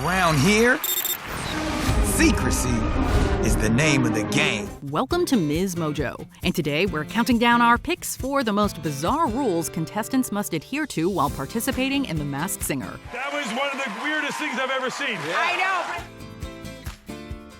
Around here, secrecy is the name of the game. Welcome to MsMojo, and today we're counting down our picks for the most bizarre rules contestants must adhere to while participating in The Masked Singer. That was one of the weirdest things I've ever seen. Yeah. I know.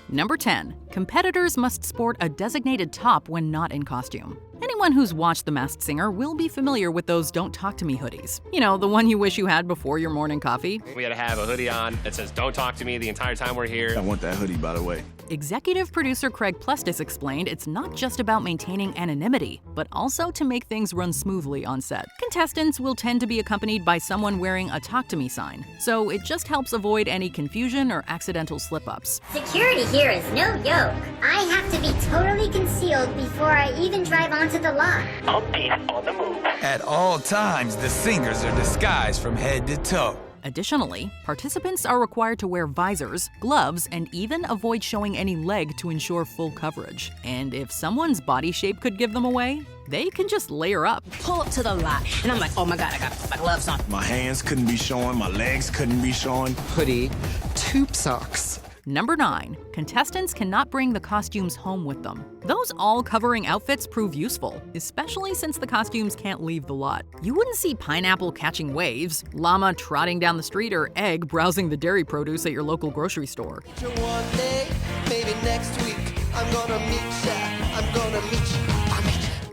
Number 10. Competitors must sport a designated top when not in costume. Anyone who's watched The Masked Singer will be familiar with those Don't Talk to Me hoodies. You know, the one you wish you had before your morning coffee. We had to have a hoodie on that says, "Don't talk to me," the entire time we're here. I want that hoodie, by the way. Executive producer Craig Plestis explained it's not just about maintaining anonymity, but also to make things run smoothly on set. Contestants will tend to be accompanied by someone wearing a Talk to Me sign, so it just helps avoid any confusion or accidental slip-ups. Security here is no joke. I have to be totally concealed before I even drive onto the lot. Upbeat on the move. At all times, the singers are disguised from head to toe. Additionally, participants are required to wear visors, gloves, and even avoid showing any leg to ensure full coverage. And if someone's body shape could give them away, they can just layer up. Pull up to the lot, and I'm like, oh my God, I gotta put my gloves on. My hands couldn't be showing, my legs couldn't be showing. Hoodie, tube socks. Number 9. Contestants cannot bring the costumes home with them. Those all-covering outfits prove useful, especially since the costumes can't leave the lot. You wouldn't see pineapple catching waves, llama trotting down the street, or egg browsing the dairy produce at your local grocery store. One day, maybe next week, I'm gonna meet ya. I'm gonna meet you.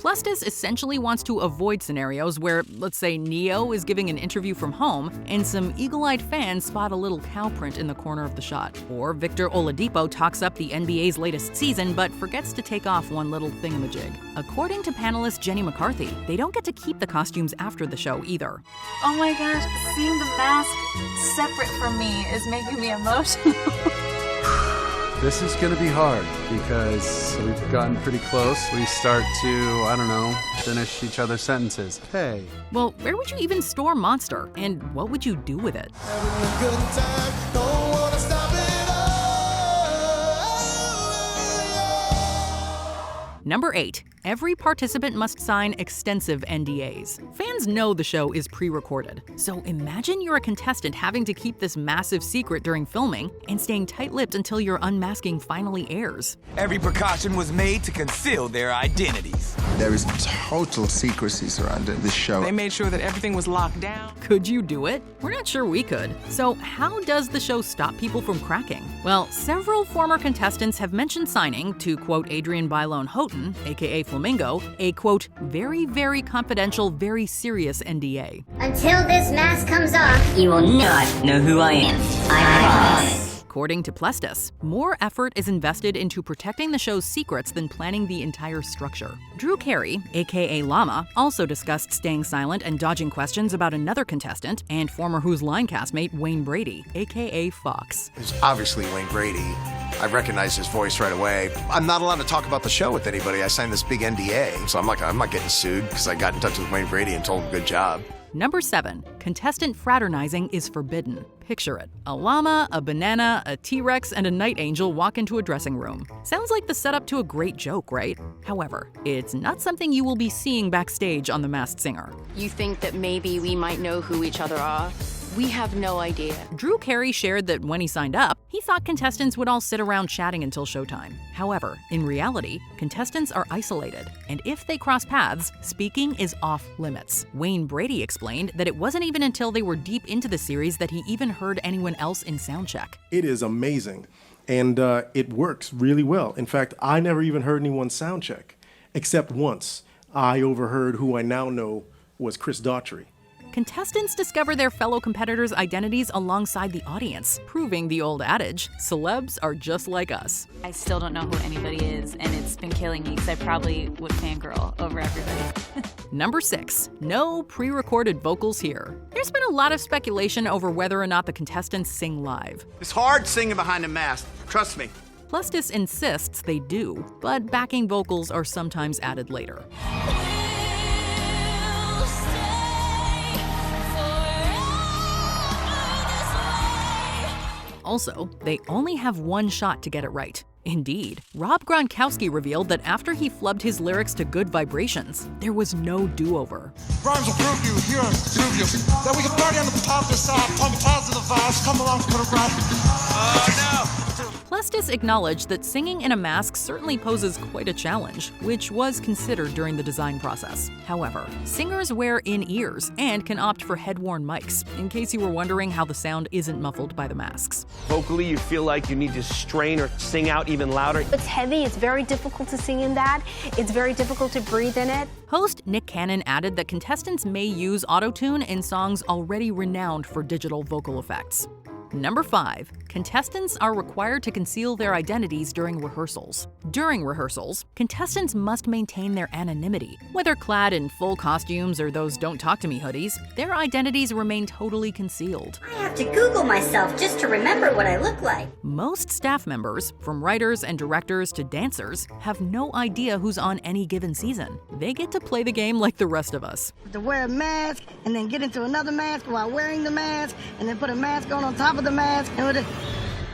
Plestis essentially wants to avoid scenarios where, let's say, Neo is giving an interview from home and some eagle-eyed fans spot a little cow print in the corner of the shot. Or Victor Oladipo talks up the NBA's latest season but forgets to take off one little thingamajig. According to panelist Jenny McCarthy, they don't get to keep the costumes after the show either. Oh my gosh, seeing the mask separate from me is making me emotional. This is going to be hard because we've gotten pretty close. We start to, I don't know, finish each other's sentences. Hey. Well, where would you even store Monster? And what would you do with it? Having a good time, don't wanna stop it all. Number 8. Every participant must sign extensive NDAs. Fans know the show is pre-recorded, so imagine you're a contestant having to keep this massive secret during filming and staying tight-lipped until your unmasking finally airs. Every precaution was made to conceal their identities. There is total secrecy surrounding this show. They made sure that everything was locked down. Could you do it? We're not sure we could. So how does the show stop people from cracking? Well, several former contestants have mentioned signing, to quote Adrian Bylone Houghton, aka Flamingo, a quote, very, very confidential, very serious NDA. Until this mask comes off, you will not know who I am. I promise. According to Plestis, more effort is invested into protecting the show's secrets than planning the entire structure. Drew Carey, aka Llama, also discussed staying silent and dodging questions about another contestant and former Who's Line castmate Wayne Brady, aka Fox. It's obviously Wayne Brady. I recognized his voice right away. I'm not allowed to talk about the show with anybody. I signed this big NDA, so I'm not getting sued because I got in touch with Wayne Brady and told him good job. Number 7. Contestant fraternizing is forbidden. Picture it. A llama, a banana, a T-Rex, and a night angel walk into a dressing room. Sounds like the setup to a great joke, right? However, it's not something you will be seeing backstage on The Masked Singer. You think that maybe we might know who each other are? We have no idea. Drew Carey shared that when he signed up, he thought contestants would all sit around chatting until showtime. However, in reality, contestants are isolated, and if they cross paths, speaking is off limits. Wayne Brady explained that it wasn't even until they were deep into the series that he even heard anyone else in soundcheck. It is amazing, and it works really well. In fact, I never even heard anyone soundcheck, except once. I overheard who I now know was Chris Daughtry. Contestants discover their fellow competitors' identities alongside the audience, proving the old adage, celebs are just like us. I still don't know who anybody is, and it's been killing me because I probably would fangirl over everybody. Number 6. No pre-recorded vocals here. There's been a lot of speculation over whether or not the contestants sing live. It's hard singing behind a mask, trust me. Plestis insists they do, but backing vocals are sometimes added later. Also, they only have one shot to get it right. Indeed, Rob Gronkowski revealed that after he flubbed his lyrics to Good Vibrations, there was no do-over. Rhymes will prove you, here prove you, that we can party on the positive side, pump positive vibes, come along for the ride. Plustis acknowledged that singing in a mask certainly poses quite a challenge, which was considered during the design process. However, singers wear in-ears and can opt for head-worn mics, in case you were wondering how the sound isn't muffled by the masks. Vocally, you feel like you need to strain or sing out even louder. It's heavy, it's very difficult to sing in that. It's very difficult to breathe in it. Host Nick Cannon added that contestants may use autotune in songs already renowned for digital vocal effects. Number 5. Contestants are required to conceal their identities during rehearsals. During rehearsals, contestants must maintain their anonymity. Whether clad in full costumes or those Don't Talk to Me hoodies, their identities remain totally concealed. I have to Google myself just to remember what I look like. Most staff members, from writers and directors to dancers, have no idea who's on any given season. They get to play the game like the rest of us. To wear a mask and then get into another mask while wearing the mask and then put a mask on top of the mask. And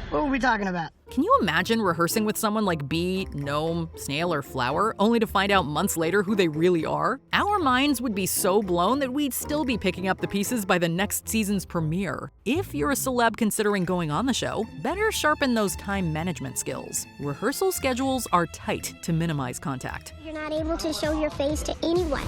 what were we talking about? Can you imagine rehearsing with someone like bee, gnome, snail, or flower, only to find out months later who they really are? Our minds would be so blown that we'd still be picking up the pieces by the next season's premiere. If you're a celeb considering going on the show, better sharpen those time management skills. Rehearsal schedules are tight to minimize contact. You're not able to show your face to anyone.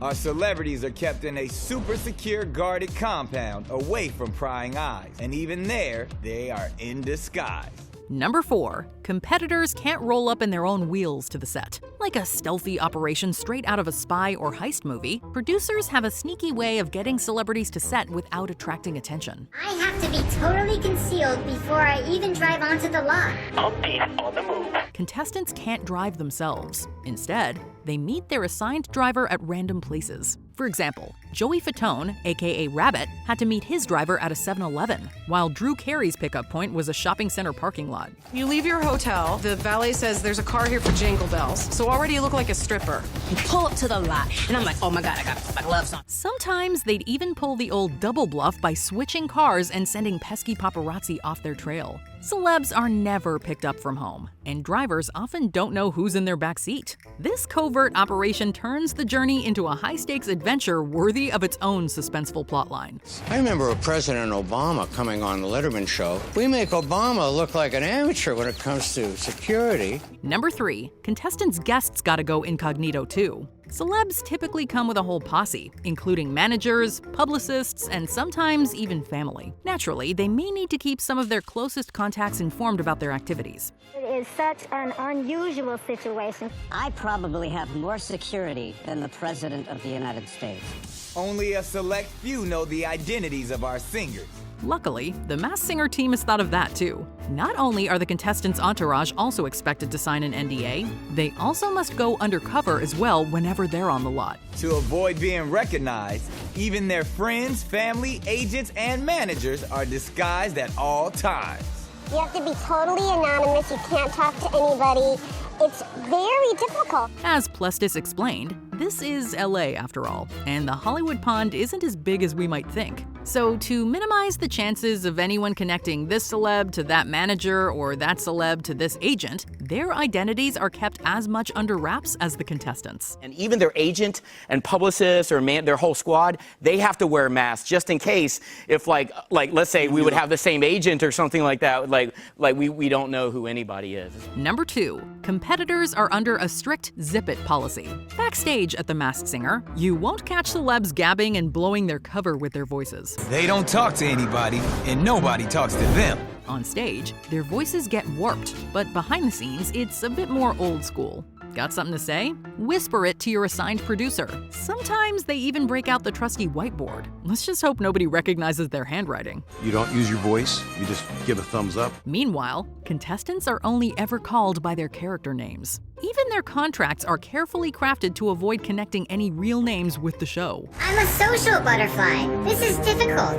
Our celebrities are kept in a super secure guarded compound away from prying eyes. And even there, they are in disguise. Number 4. Competitors can't roll up in their own wheels to the set. Like a stealthy operation straight out of a spy or heist movie, producers have a sneaky way of getting celebrities to set without attracting attention. I have to be totally concealed before I even drive onto the lot. Upbeat on the move. Contestants can't drive themselves. Instead, they meet their assigned driver at random places. For example, Joey Fatone, aka Rabbit, had to meet his driver at a 7-Eleven, while Drew Carey's pickup point was a shopping center parking lot. You leave your hotel, the valet says there's a car here for Jingle Bells, so already you look like a stripper. You pull up to the lot, and I'm like, oh my God, I got my gloves on. Sometimes they'd even pull the old double bluff by switching cars and sending pesky paparazzi off their trail. Celebs are never picked up from home, and drivers often don't know who's in their back seat. This covert operation turns the journey into a high-stakes adventure worthy of its own suspenseful plotline. I remember President Obama coming on the Letterman show. We make Obama look like an amateur when it comes to security. Number 3. Contestants' guests gotta go incognito too. Celebs typically come with a whole posse, including managers, publicists, and sometimes even family. Naturally, they may need to keep some of their closest contacts informed about their activities. It is such an unusual situation. I probably have more security than the President of the United States. Only a select few know the identities of our singers. Luckily, the Masked Singer team has thought of that too. Not only are the contestants' entourage also expected to sign an NDA, they also must go undercover as well whenever they're on the lot. To avoid being recognized, even their friends, family, agents, and managers are disguised at all times. You have to be totally anonymous. You can't talk to anybody. It's very difficult. As Plustis explained, this is LA after all, and the Hollywood pond isn't as big as we might think. So to minimize the chances of anyone connecting this celeb to that manager or that celeb to this agent, their identities are kept as much under wraps as the contestants. And even their agent and publicist or their whole squad, they have to wear masks just in case if like let's say we would have the same agent or something like that, like we don't know who anybody is. Number 2. Competitors are under a strict Zipit policy. Backstage at The Masked Singer, you won't catch celebs gabbing and blowing their cover with their voices. They don't talk to anybody, and nobody talks to them. On stage, their voices get warped, but behind the scenes, it's a bit more old school. Got something to say? Whisper it to your assigned producer. Sometimes they even break out the trusty whiteboard. Let's just hope nobody recognizes their handwriting. You don't use your voice, you just give a thumbs up. Meanwhile, contestants are only ever called by their character names. Even their contracts are carefully crafted to avoid connecting any real names with the show. I'm a social butterfly. This is difficult.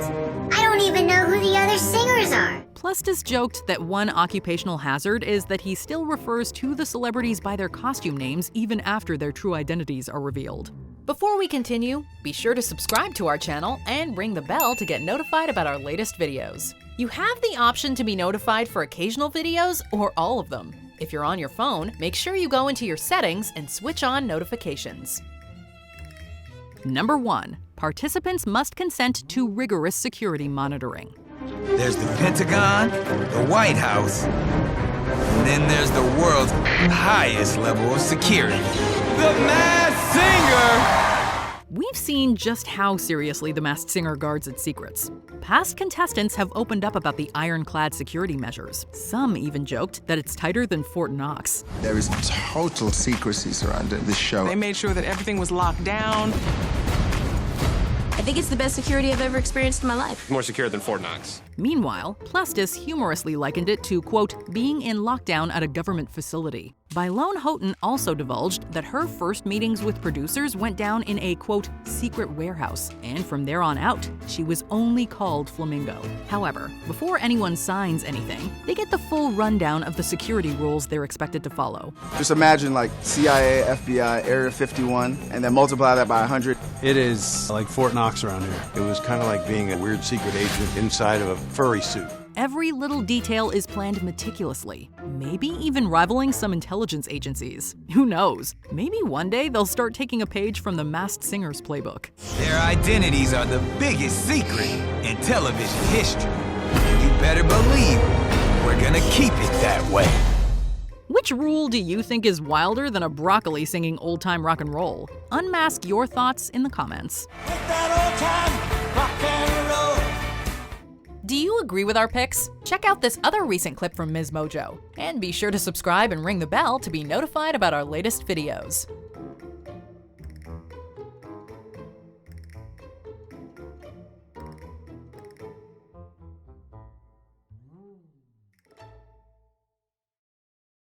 I don't even know who the other singers are. Plustis joked that one occupational hazard is that he still refers to the celebrities by their costume names even after their true identities are revealed. Before we continue, be sure to subscribe to our channel and ring the bell to get notified about our latest videos. You have the option to be notified for occasional videos or all of them. If you're on your phone, make sure you go into your settings and switch on notifications. Number 1. Participants must consent to rigorous security monitoring. There's the Pentagon, the White House, and then there's the world's highest level of security. The Masked Singer! We've seen just how seriously The Masked Singer guards its secrets. Past contestants have opened up about the ironclad security measures. Some even joked that it's tighter than Fort Knox. There is total secrecy surrounding this show. They made sure that everything was locked down. I think it's the best security I've ever experienced in my life. More secure than Fort Knox. Meanwhile, Plustis humorously likened it to, quote, being in lockdown at a government facility. Bailone Houghton also divulged that her first meetings with producers went down in a, quote, secret warehouse, and from there on out, she was only called Flamingo. However, before anyone signs anything, they get the full rundown of the security rules they're expected to follow. Just imagine like CIA, FBI, Area 51, and then multiply that by 100. It is like Fort Knox around here. It was kind of like being a weird secret agent inside of a furry suit. Every little detail is planned meticulously, maybe even rivaling some intelligence agencies. Who knows? Maybe one day they'll start taking a page from the Masked Singer's playbook. Their identities are the biggest secret in television history. You better believe we're gonna keep it that way. Which rule do you think is wilder than a broccoli singing old-time rock and roll? Unmask your thoughts in the comments. Do you agree with our picks? Check out this other recent clip from MsMojo. And be sure to subscribe and ring the bell to be notified about our latest videos.